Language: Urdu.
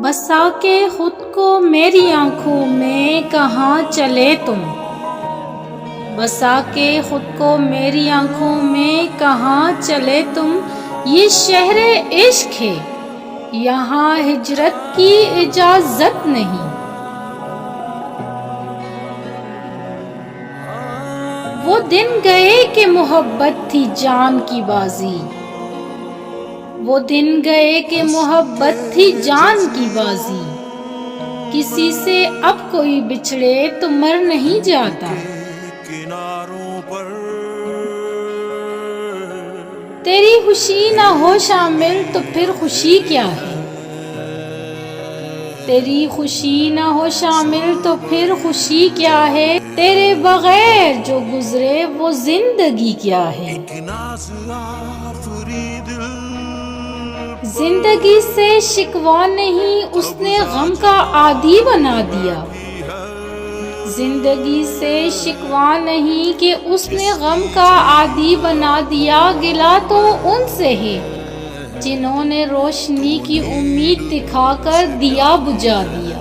بسا کے خود کو میری آنکھوں میں کہاں چلے تم، بسا کے خود کو میری آنکھوں میں کہاں چلے تم، یہ شہر عشق ہے یہاں ہجرت کی اجازت نہیں۔ وہ دن گئے کہ محبت تھی جان کی بازی، وہ دن گئے کہ محبت تھی جان کی بازی، کسی سے اب کوئی بچھڑے تو مر نہیں جاتا، تیری خوشی نہ ہو شامل تو پھر خوشی کیا ہے، تیری خوشی نہ ہو شامل تو پھر خوشی کیا ہے، تیرے بغیر جو گزرے وہ زندگی کیا ہے۔ زندگی سے شکوہ نہیں اس نے غم کا عادی بنا دیا، زندگی سے شکوہ نہیں کہ اس نے غم کا عادی بنا دیا، گلہ تو ان سے ہے جنہوں نے روشنی کی امید دکھا کر دیا بجھا دیا۔